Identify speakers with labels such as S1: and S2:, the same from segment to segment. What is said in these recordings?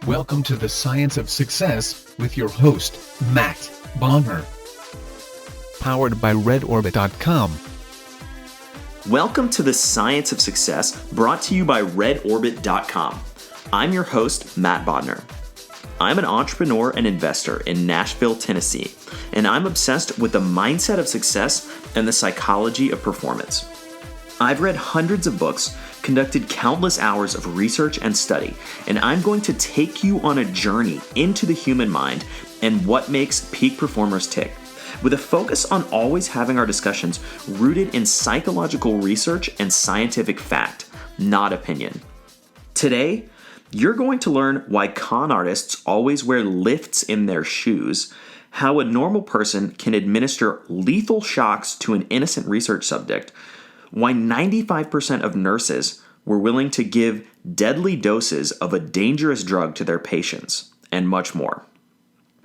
S1: Welcome to the Science of Success with your host, Matt Bonner. Powered by RedOrbit.com.
S2: Welcome to the Science of Success, brought to you by RedOrbit.com. I'm your host, Matt Bodner. I'm an entrepreneur and investor in Nashville, Tennessee, and I'm obsessed with the mindset of success and the psychology of performance. I've read hundreds of books, conducted countless hours of research and study, and I'm going to take you on a journey into the human mind and what makes peak performers tick, with a focus on always having our discussions rooted in psychological research and scientific fact, not opinion. Today, you're going to learn why con artists always wear lifts in their shoes, how a normal person can administer lethal shocks to an innocent research subject, why 95% of nurses were willing to give deadly doses of a dangerous drug to their patients, and much more.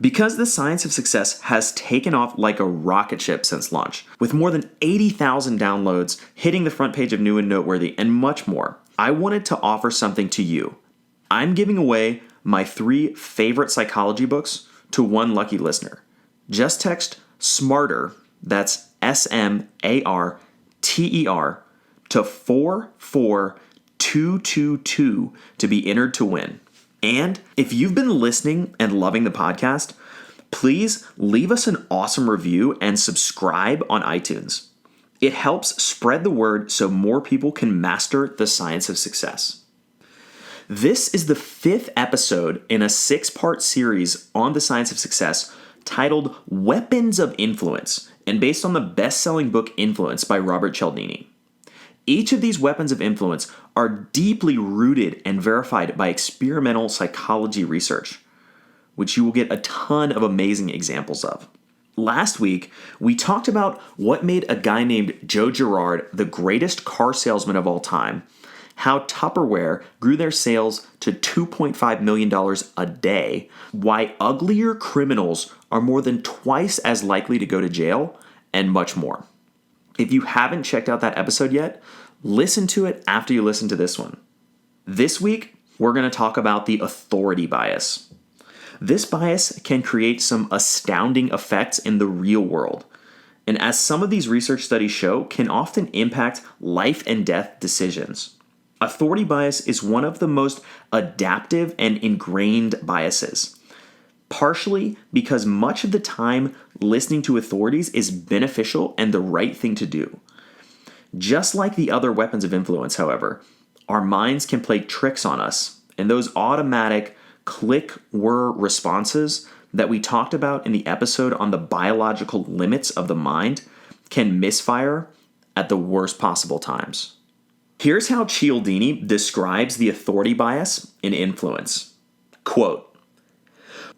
S2: Because the Science of Success has taken off like a rocket ship since launch, with more than 80,000 downloads, hitting the front page of New and Noteworthy, and much more, I wanted to offer something to you. I'm giving away my 3 favorite psychology books to one lucky listener. Just text SMARTER, that's SMARTER, to 44222 to be entered to win. And if you've been listening and loving the podcast, please leave us an awesome review and subscribe on iTunes. It helps spread the word so more people can master the science of success. This is the 5th episode in a 6-part series on the science of success titled Weapons of Influence, and based on the best-selling book Influence by Robert Cialdini. Each of these weapons of influence are deeply rooted and verified by experimental psychology research, which you will get a ton of amazing examples of. Last week, we talked about what made a guy named Joe Girard the greatest car salesman of all time, how Tupperware grew their sales to $2.5 million a day, why uglier criminals are more than twice as likely to go to jail, and much more. If you haven't checked out that episode yet, listen to it after you listen to this one. This week, we're going to talk about the authority bias. This bias can create some astounding effects in the real world, and as some of these research studies show, can often impact life and death decisions. Authority bias is one of the most adaptive and ingrained biases, partially because much of the time listening to authorities is beneficial and the right thing to do. Just like the other weapons of influence, however, our minds can play tricks on us, and those automatic click-whir responses that we talked about in the episode on the biological limits of the mind can misfire at the worst possible times. Here's how Cialdini describes the authority bias in Influence. Quote,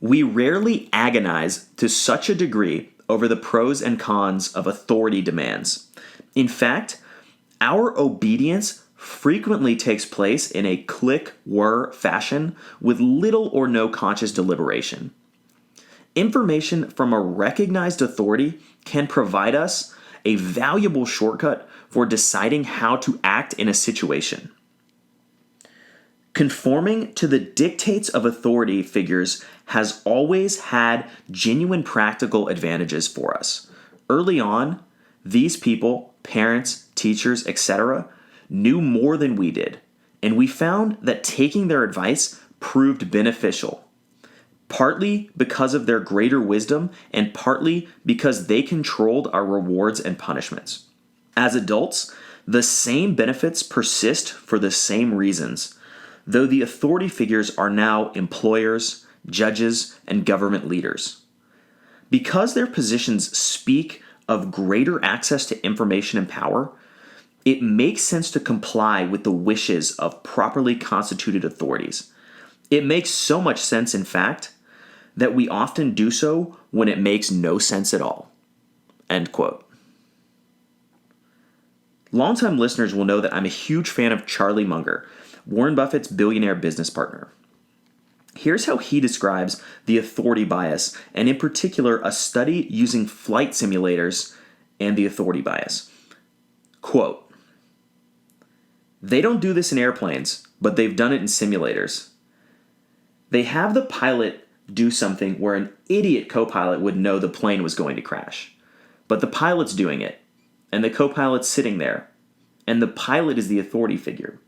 S2: "We rarely agonize to such a degree over the pros and cons of authority demands. In fact, our obedience frequently takes place in a click-whir fashion with little or no conscious deliberation. Information from a recognized authority can provide us a valuable shortcut for deciding how to act in a situation. Conforming to the dictates of authority figures has always had genuine practical advantages for us. Early on, these people, parents, teachers, etc., knew more than we did, and we found that taking their advice proved beneficial, partly because of their greater wisdom and partly because they controlled our rewards and punishments. As adults, the same benefits persist for the same reasons, though the authority figures are now employers, judges, and government leaders. Because their positions speak of greater access to information and power, it makes sense to comply with the wishes of properly constituted authorities. It makes so much sense, in fact, that we often do so when it makes no sense at all." End quote. Longtime listeners will know that I'm a huge fan of Charlie Munger, Warren Buffett's billionaire business partner. Here's how he describes the authority bias, and in particular, a study using flight simulators and the authority bias. Quote, "They don't do this in airplanes, but they've done it in simulators. They have the pilot do something where an idiot co-pilot would know the plane was going to crash. But the pilot's doing it, and the co-pilot's sitting there, and the pilot is the authority figure.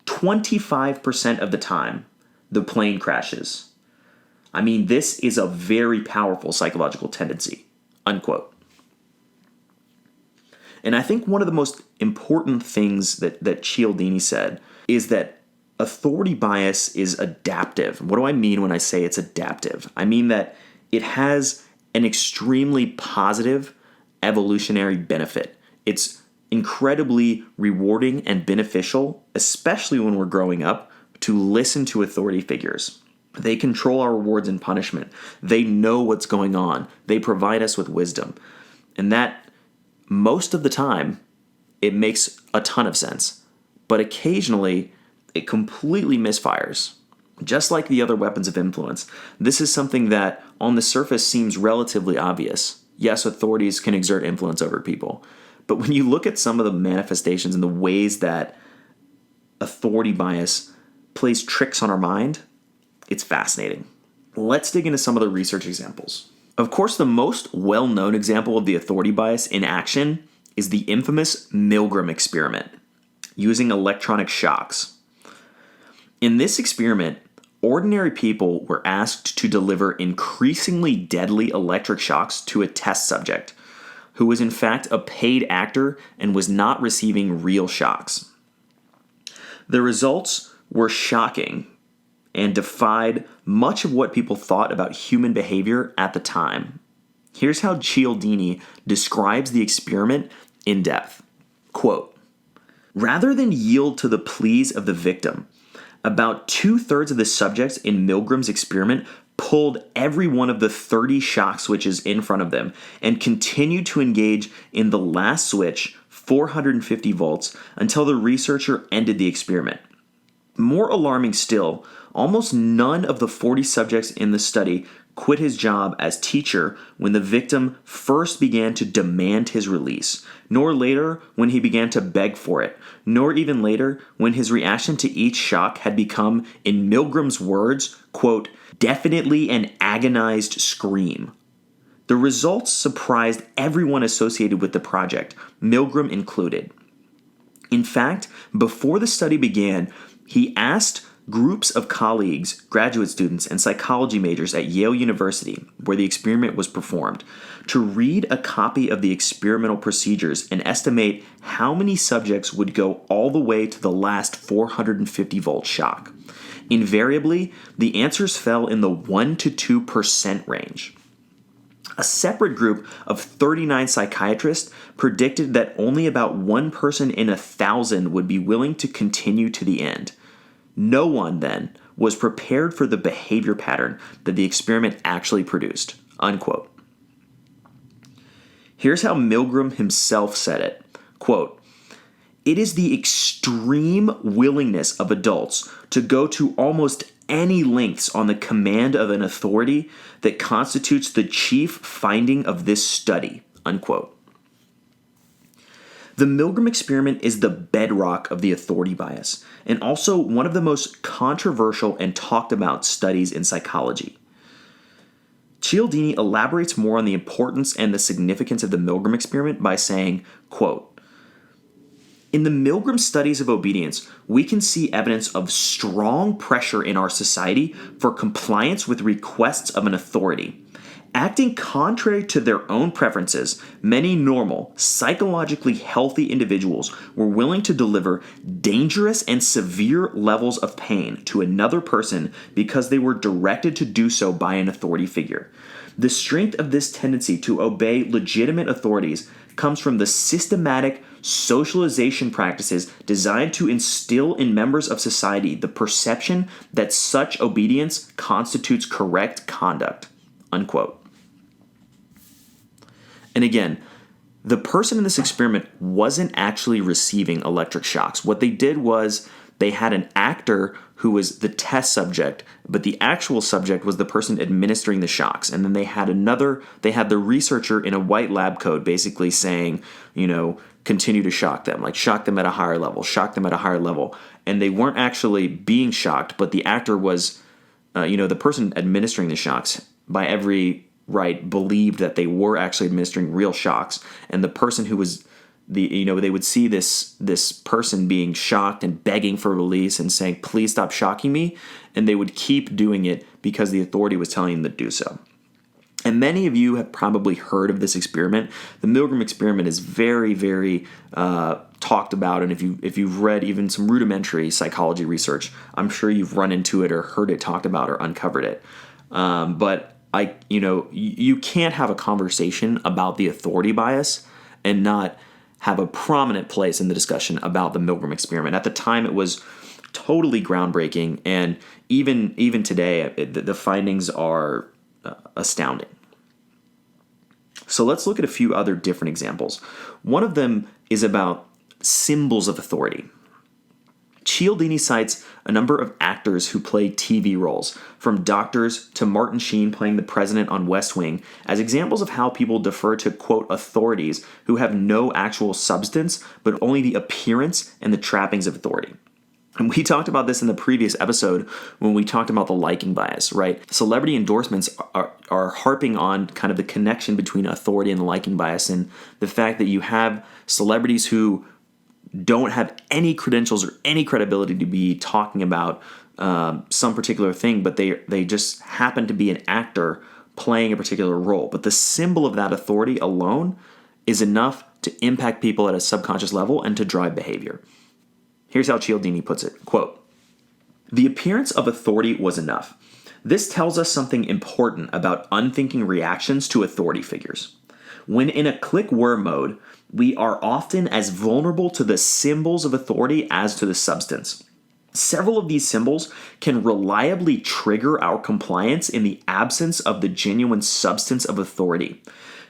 S2: 25% of the time, the plane crashes. I mean, this is a very powerful psychological tendency, unquote. And I think one of the most important things that Cialdini said is that authority bias is adaptive. What do I mean when I say it's adaptive? I mean that it has an extremely positive evolutionary benefit. It's incredibly rewarding and beneficial, especially when we're growing up, to listen to authority figures. They control our rewards and punishment. They know what's going on. They provide us with wisdom. And that, most of the time, it makes a ton of sense. But occasionally, it completely misfires. Just like the other weapons of influence, this is something that on the surface seems relatively obvious. Yes, authorities can exert influence over people. But when you look at some of the manifestations and the ways that authority bias plays tricks on our mind, it's fascinating. Let's dig into some of the research examples. Of course, the most well-known example of the authority bias in action is the infamous Milgram experiment, using electronic shocks. In this experiment, ordinary people were asked to deliver increasingly deadly electric shocks to a test subject, who was in fact a paid actor and was not receiving real shocks. The results were shocking and defied much of what people thought about human behavior at the time. Here's how Cialdini describes the experiment in depth. Quote, "Rather than yield to the pleas of the victim, about 2/3 of the subjects in Milgram's experiment pulled every one of the 30 shock switches in front of them and continued to engage in the last switch, 450 volts, until the researcher ended the experiment. More alarming still, almost none of the 40 subjects in the study quit his job as teacher when the victim first began to demand his release, nor later when he began to beg for it, nor even later when his reaction to each shock had become, in Milgram's words, quote, definitely an agonized scream. The results surprised everyone associated with the project, Milgram included. In fact, before the study began, he asked groups of colleagues, graduate students, and psychology majors at Yale University, where the experiment was performed, to read a copy of the experimental procedures and estimate how many subjects would go all the way to the last 450-volt shock. Invariably, the answers fell in the 1 to 2% range. A separate group of 39 psychiatrists predicted that only about 1 person in 1,000 would be willing to continue to the end. No one, then, was prepared for the behavior pattern that the experiment actually produced, unquote. Here's how Milgram himself said it, quote, "It is the extreme willingness of adults to go to almost any lengths on the command of an authority that constitutes the chief finding of this study," unquote. The Milgram experiment is the bedrock of the authority bias, and also one of the most controversial and talked about studies in psychology. Cialdini elaborates more on the importance and the significance of the Milgram experiment by saying, quote, "In the Milgram studies of obedience, we can see evidence of strong pressure in our society for compliance with requests of an authority. Acting contrary to their own preferences, many normal, psychologically healthy individuals were willing to deliver dangerous and severe levels of pain to another person because they were directed to do so by an authority figure. The strength of this tendency to obey legitimate authorities comes from the systematic socialization practices designed to instill in members of society the perception that such obedience constitutes correct conduct," unquote. And again, the person in this experiment wasn't actually receiving electric shocks. What they did was they had an actor who was the test subject, but the actual subject was the person administering the shocks. And then they had the researcher in a white lab coat basically saying, continue to shock them, like shock them at a higher level, shock them at a higher level. And they weren't actually being shocked, but the actor was the person administering the shocks, by every right, believed that they were actually administering real shocks, and the person who was they would see this person being shocked and begging for release and saying, "Please stop shocking me," and they would keep doing it because the authority was telling them to do so. And many of you have probably heard of this experiment. The Milgram Experiment is very, very talked about, and if you've read even some rudimentary psychology research, I'm sure you've run into it or heard it talked about or uncovered it. But you can't have a conversation about the authority bias and not have a prominent place in the discussion about the Milgram Experiment. At the time, it was totally groundbreaking, and even today, the findings are astounding. So let's look at a few other different examples. One of them is about symbols of authority. Cialdini cites a number of actors who play TV roles, from doctors to Martin Sheen playing the president on West Wing, as examples of how people defer to, quote, authorities who have no actual substance, but only the appearance and the trappings of authority. And we talked about this in the previous episode when we talked about the liking bias, right? Celebrity endorsements are harping on kind of the connection between authority and the liking bias, and the fact that you have celebrities who don't have any credentials or any credibility to be talking about some particular thing, but they just happen to be an actor playing a particular role. But the symbol of that authority alone is enough to impact people at a subconscious level and to drive behavior. Here's how Cialdini puts it, quote, "The appearance of authority was enough. This tells us something important about unthinking reactions to authority figures. When in a click-whir mode, we are often as vulnerable to the symbols of authority as to the substance. Several of these symbols can reliably trigger our compliance in the absence of the genuine substance of authority.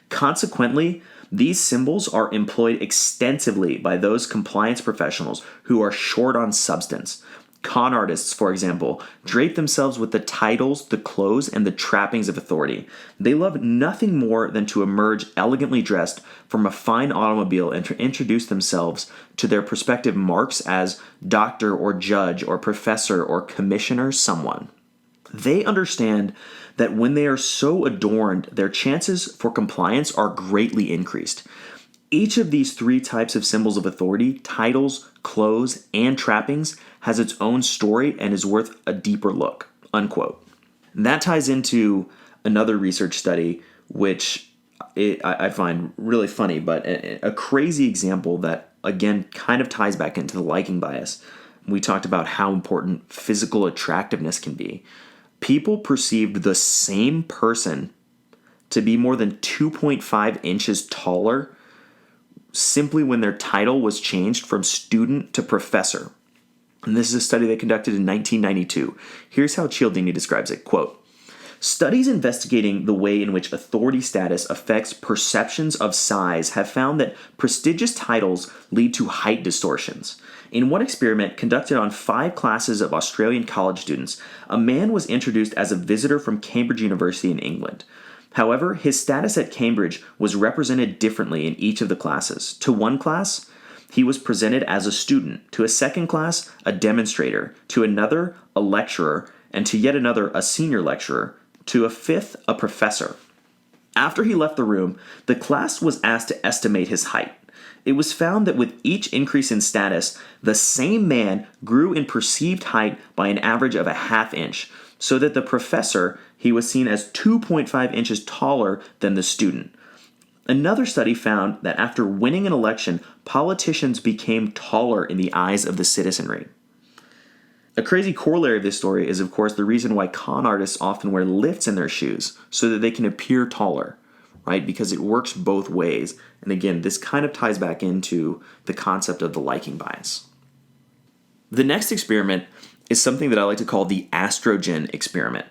S2: Consequently, these symbols are employed extensively by those compliance professionals who are short on substance. Con artists, for example, drape themselves with the titles, the clothes, and the trappings of authority. They love nothing more than to emerge elegantly dressed from a fine automobile and to introduce themselves to their prospective marks as doctor or judge or professor or commissioner someone. They understand that when they are so adorned, their chances for compliance are greatly increased. Each of these three types of symbols of authority, titles, clothes, and trappings, has its own story and is worth a deeper look," unquote. And that ties into another research study, which I find really funny, but a crazy example that, again, kind of ties back into the liking bias. We talked about how important physical attractiveness can be. People perceived the same person to be more than 2.5 inches taller simply when their title was changed from student to professor. And this is a study they conducted in 1992. Here's how Cialdini describes it, quote, "Studies investigating the way in which authority status affects perceptions of size have found that prestigious titles lead to height distortions. In one experiment conducted on 5 classes of Australian college students, a man was introduced as a visitor from Cambridge University in England. However, his status at Cambridge was represented differently in each of the classes. To one class, he was presented as a student, to a second class, a demonstrator, to another, a lecturer, and to yet another, a senior lecturer, to a fifth, a professor. After he left the room, the class was asked to estimate his height. It was found that with each increase in status, the same man grew in perceived height by an average of a half inch, so that the professor, he was seen as 2.5 inches taller than the student. Another study found that after winning an election, politicians became taller in the eyes of the citizenry." A crazy corollary of this story is, of course, the reason why con artists often wear lifts in their shoes so that they can appear taller, right? Because it works both ways. And again, this kind of ties back into the concept of the liking bias. The next experiment is something that I like to call the Astrogen experiment.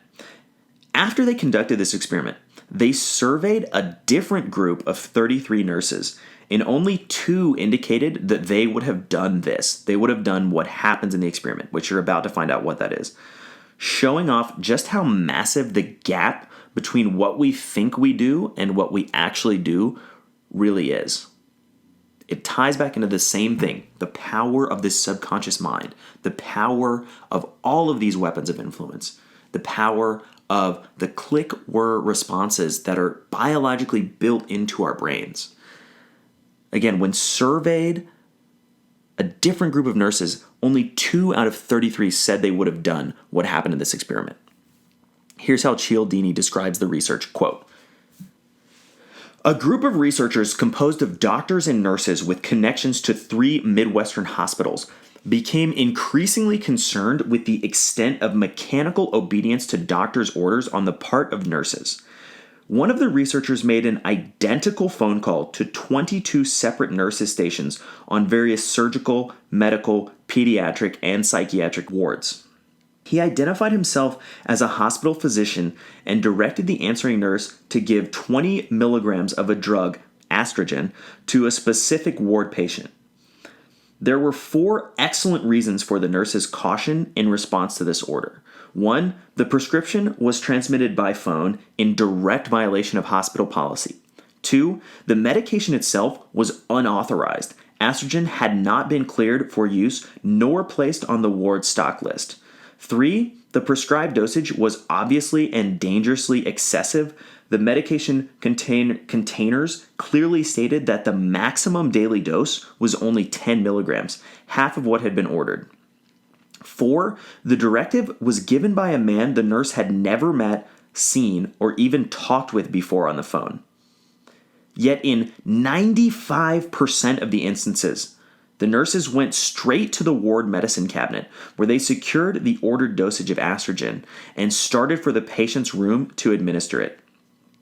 S2: After they conducted this experiment, they surveyed a different group of 33 nurses, and only 2 indicated that they would have done this. They would have done what happens in the experiment, which you're about to find out what that is, showing off just how massive the gap between what we think we do and what we actually do really is. It ties back into the same thing, the power of this subconscious mind, the power of all of these weapons of influence. the power of the click-whir responses that are biologically built into our brains. Again, when surveyed a different group of nurses, only 2 out of 33 said they would have done what happened in this experiment. Here's how Cialdini describes the research, quote, "A group of researchers composed of doctors and nurses with connections to 3 Midwestern hospitals became increasingly concerned with the extent of mechanical obedience to doctors' orders on the part of nurses. One of the researchers made an identical phone call to 22 separate nurses' stations on various surgical, medical, pediatric, and psychiatric wards. He identified himself as a hospital physician and directed the answering nurse to give 20 milligrams of a drug, estrogen, to a specific ward patient. There were 4 excellent reasons for the nurse's caution in response to this order. 1, the prescription was transmitted by phone in direct violation of hospital policy. 2, the medication itself was unauthorized. Estrogen had not been cleared for use nor placed on the ward stock list. 3, the prescribed dosage was obviously and dangerously excessive. The medication containers clearly stated that the maximum daily dose was only 10 milligrams, half of what had been ordered. 4, the directive was given by a man the nurse had never met, seen, or even talked with before on the phone. Yet in 95% of the instances, the nurses went straight to the ward medicine cabinet where they secured the ordered dosage of estrogen and started for the patient's room to administer it.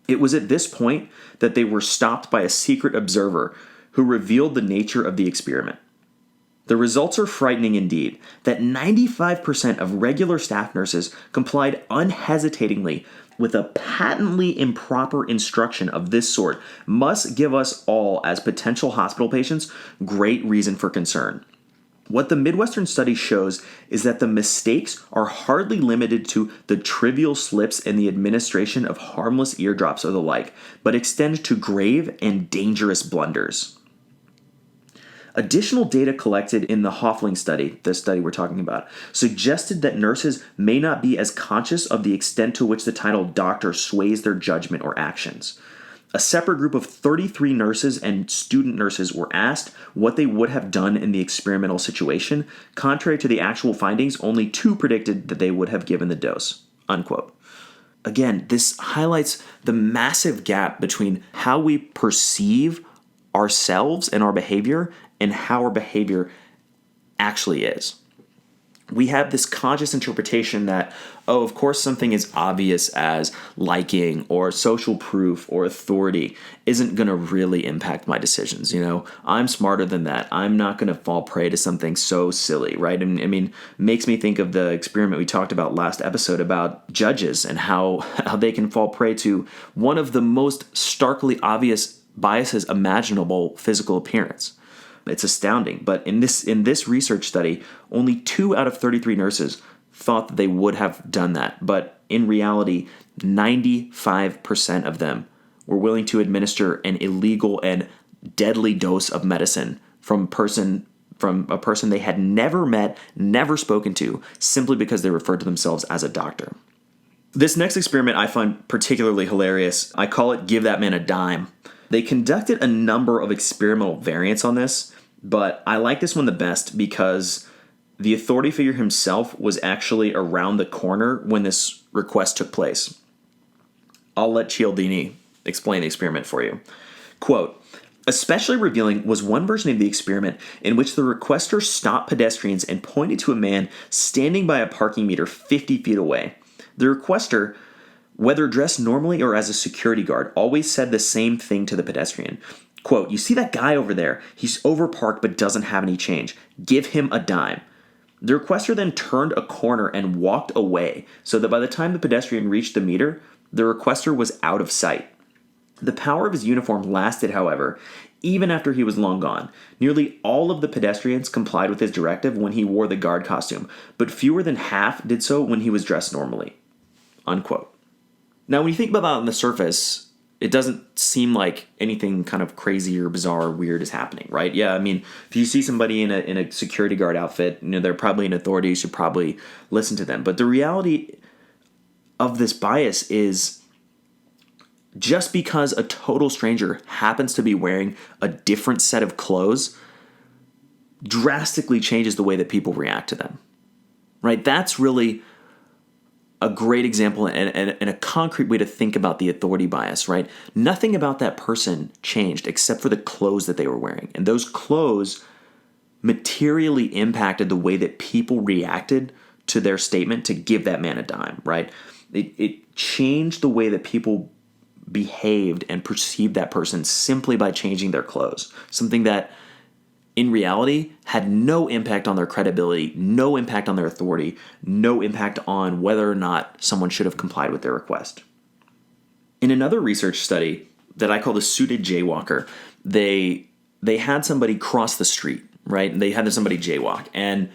S2: It was at this point that they were stopped by a secret observer who revealed the nature of the experiment. The results are frightening indeed, that 95% of regular staff nurses complied unhesitatingly with a patently improper instruction of this sort must give us all, as potential hospital patients, great reason for concern. What the Midwestern study shows is that the mistakes are hardly limited to the trivial slips in the administration of harmless eardrops or the like, but extend to grave and dangerous blunders. Additional data collected in the Hoffling study, the study we're talking about, suggested that nurses may not be as conscious of the extent to which the title doctor sways their judgment or actions. A separate group of 33 nurses and student nurses were asked what they would have done in the experimental situation. Contrary to the actual findings, only 2 predicted that they would have given the dose, unquote. Again, this highlights the massive gap between how we perceive ourselves and our behavior and how our behavior actually is. We have this conscious interpretation that, oh, of course something as obvious as liking or social proof or authority isn't going to really impact my decisions. You know, I'm smarter than that. I'm not going to fall prey to something so silly, right? I mean, makes me think of the experiment we talked about last episode about judges and how they can fall prey to one of the most starkly obvious biases imaginable, physical appearance. It's astounding. But in this research study, only 2 out of 33 nurses thought that they would have done that. But in reality, 95% of them were willing to administer an illegal and deadly dose of medicine from a person they had never met, never spoken to, simply because they referred to themselves as a doctor. This next experiment I find particularly hilarious. I call it Give That Man a Dime. They conducted a number of experimental variants on this, but I like this one the best because the authority figure himself was actually around the corner when this request took place. I'll let Cialdini explain the experiment for you. Quote, especially revealing was one version of the experiment in which the requester stopped pedestrians and pointed to a man standing by a parking meter 50 feet away. The requester, whether dressed normally or as a security guard, always said the same thing to the pedestrian. Quote, you see that guy over there? He's overparked but doesn't have any change. Give him a dime. The requester then turned a corner and walked away so that by the time the pedestrian reached the meter, the requester was out of sight. The power of his uniform lasted, however, even after he was long gone. Nearly all of the pedestrians complied with his directive when he wore the guard costume, but fewer than half did so when he was dressed normally. Unquote. Now, when you think about that on the surface, it doesn't seem like anything kind of crazy or bizarre or weird is happening, right? Yeah, I mean, if you see somebody in a security guard outfit, you know, they're probably an authority, you should probably listen to them. But the reality of this bias is just because a total stranger happens to be wearing a different set of clothes drastically changes the way that people react to them, right? That's really a great example and a concrete way to think about the authority bias, right? Nothing about that person changed except for the clothes that they were wearing. And those clothes materially impacted the way that people reacted to their statement to give that man a dime, right? It changed the way that people behaved and perceived that person simply by changing their clothes. Something that in reality had no impact on their credibility, no impact on their authority, no impact on whether or not someone should have complied with their request. In another research study that I call the suited jaywalker, they had somebody cross the street, right? They had somebody jaywalk. And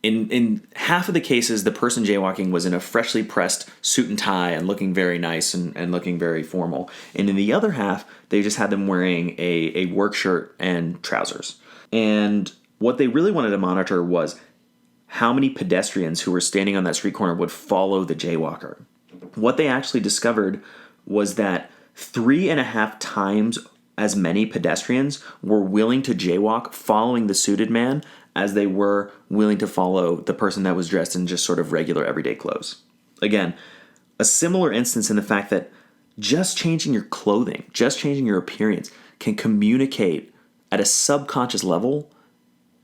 S2: in half of the cases, the person jaywalking was in a freshly pressed suit and tie and looking very nice and looking very formal. And in the other half, they just had them wearing a work shirt and trousers. And what they really wanted to monitor was how many pedestrians who were standing on that street corner would follow the jaywalker. What they actually discovered was that 3.5 times as many pedestrians were willing to jaywalk following the suited man as they were willing to follow the person that was dressed in just sort of regular everyday clothes. Again, a similar instance in the fact that just changing your clothing, just changing your appearance can communicate at a subconscious level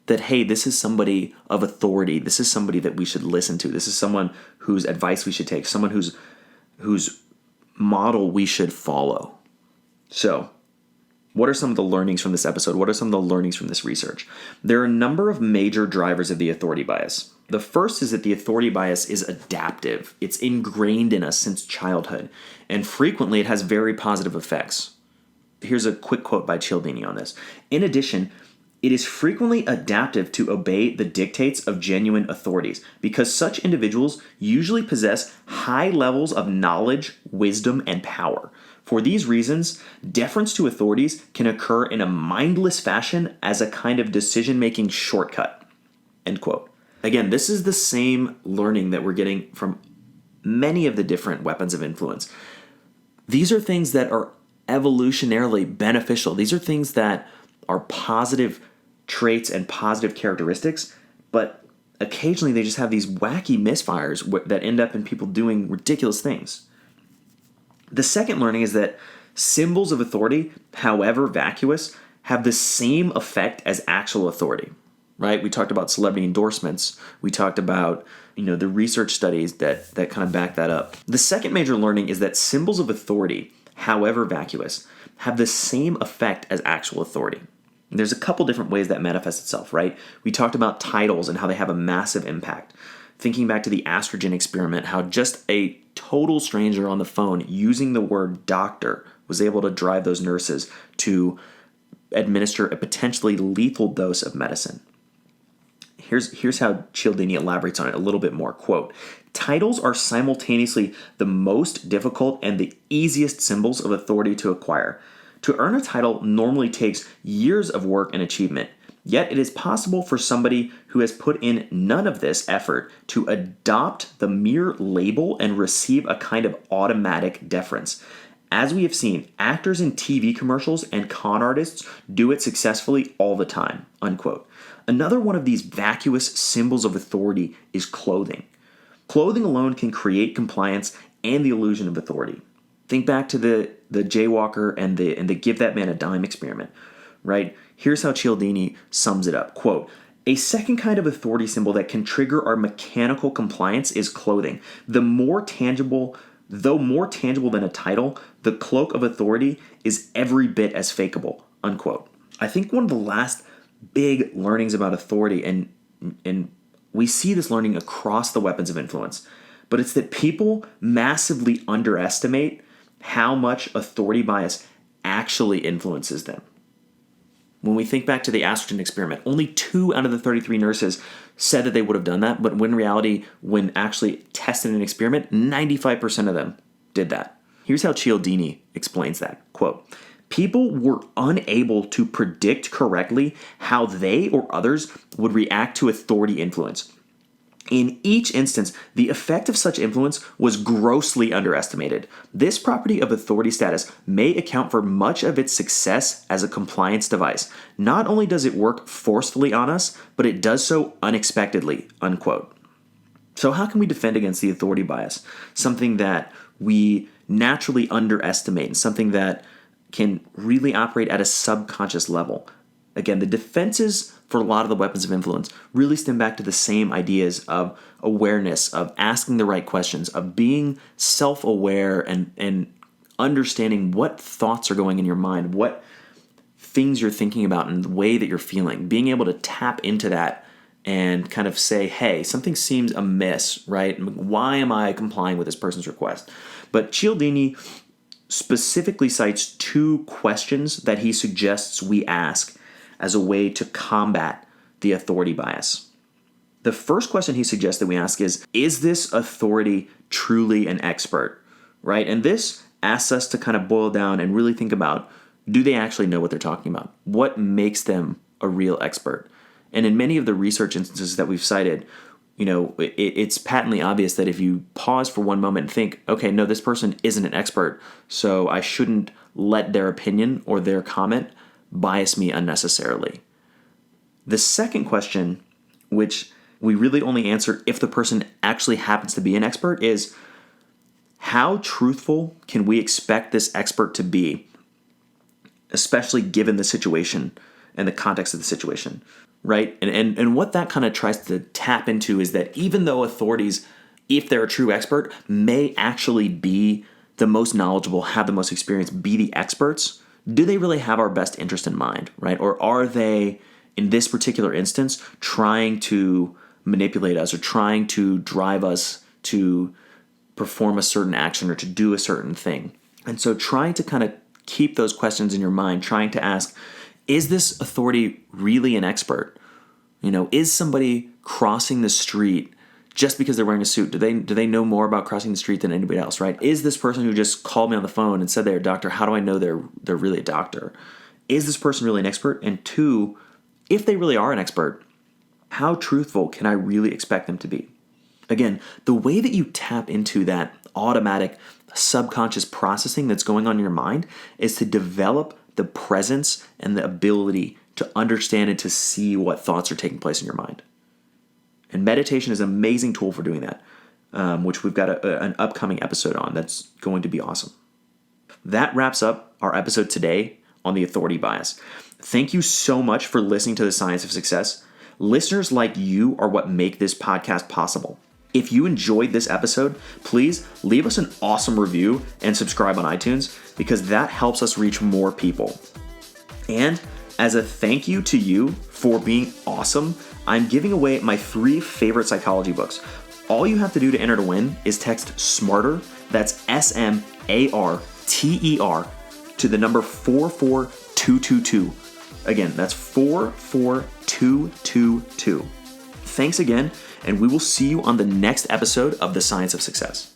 S2: that, hey, this is somebody of authority. This is somebody that we should listen to. This is someone whose advice we should take, someone whose model we should follow. So, what are some of the learnings from this episode? What are some of the learnings from this research? There are a number of major drivers of the authority bias. The first is that the authority bias is adaptive. It's ingrained in us since childhood, and frequently it has very positive effects. Here's a quick quote by Cialdini on this. In addition, it is frequently adaptive to obey the dictates of genuine authorities because such individuals usually possess high levels of knowledge, wisdom, and power. For these reasons, deference to authorities can occur in a mindless fashion as a kind of decision-making shortcut. End quote. Again, this is the same learning that we're getting from many of the different weapons of influence. These are things that are evolutionarily beneficial. These are things that are positive traits and positive characteristics, but occasionally they just have these wacky misfires that end up in people doing ridiculous things. The second learning is that symbols of authority, however vacuous, have the same effect as actual authority, right? We talked about celebrity endorsements. We talked about, the research studies that kind of back that up. The second major learning is that symbols of authority, however vacuous, have the same effect as actual authority. And there's a couple different ways that manifests itself, right? We talked about titles and how they have a massive impact. Thinking back to the Milgram Experiment, how just a total stranger on the phone using the word doctor was able to drive those nurses to administer a potentially lethal dose of medicine. Here's how Cialdini elaborates on it a little bit more. Quote, titles are simultaneously the most difficult and the easiest symbols of authority to acquire. To earn a title normally takes years of work and achievement. Yet it is possible for somebody who has put in none of this effort to adopt the mere label and receive a kind of automatic deference. As we have seen, actors in TV commercials and con artists do it successfully all the time, unquote. Another one of these vacuous symbols of authority is clothing. Clothing alone can create compliance and the illusion of authority. Think back to the jaywalker and the give that man a dime experiment, right? Here's how Cialdini sums it up. Quote, a second kind of authority symbol that can trigger our mechanical compliance is clothing. Though more tangible than a title, the cloak of authority is every bit as fakeable, unquote. I think one of the last big learnings about authority, and we see this learning across the weapons of influence, but it's that people massively underestimate how much authority bias actually influences them. When we think back to the Milgram Experiment, only 2 out of the 33 nurses said that they would have done that, but in reality, when actually tested in an experiment, 95% of them did that. Here's how Cialdini explains that. Quote, people were unable to predict correctly how they or others would react to authority influence. In each instance, the effect of such influence was grossly underestimated. This property of authority status may account for much of its success as a compliance device. Not only does it work forcefully on us, but it does so unexpectedly, unquote. So how can we defend against the authority bias? Something that we naturally underestimate and something that can really operate at a subconscious level. Again, the defenses for a lot of the weapons of influence really stem back to the same ideas of awareness, of asking the right questions, of being self-aware and understanding what thoughts are going in your mind, what things you're thinking about and the way that you're feeling, being able to tap into that and kind of say, hey, something seems amiss, right? Why am I complying with this person's request? But Cialdini specifically cites 2 questions that he suggests we ask as a way to combat the authority bias. The first question he suggests that we ask is this authority truly an expert, right? And this asks us to kind of boil down and really think about, do they actually know what they're talking about? What makes them a real expert? And in many of the research instances that we've cited, it's patently obvious that if you pause for one moment and think, okay, no, this person isn't an expert, so I shouldn't let their opinion or their comment bias me unnecessarily. The second question, which we really only answer if the person actually happens to be an expert, is how truthful can we expect this expert to be, especially given the situation and the context of the situation, right? And what that kind of tries to tap into is that even though authorities, if they're a true expert, may actually be the most knowledgeable, have the most experience, be the experts, do they really have our best interest in mind, right? Or are they, in this particular instance, trying to manipulate us or trying to drive us to perform a certain action or to do a certain thing? And so trying to kind of keep those questions in your mind, trying to ask, is this authority really an expert? Is somebody crossing the street just because they're wearing a suit? Do they know more about crossing the street than anybody else, right? Is this person who just called me on the phone and said they're a doctor, how do I know they're really a doctor? Is this person really an expert? And 2, if they really are an expert, how truthful can I really expect them to be? Again, the way that you tap into that automatic subconscious processing that's going on in your mind is to develop the presence and the ability to understand and to see what thoughts are taking place in your mind. And meditation is an amazing tool for doing that, which we've got an upcoming episode on that's going to be awesome. That wraps up our episode today on the authority bias. Thank you so much for listening to The Science of Success. Listeners like you are what make this podcast possible. If you enjoyed this episode, please leave us an awesome review and subscribe on iTunes because that helps us reach more people. And as a thank you to you for being awesome, I'm giving away my 3 favorite psychology books. All you have to do to enter to win is text SMARTER, that's SMARTER, to the number 44222. Again, that's 44222. Thanks again, and we will see you on the next episode of The Science of Success.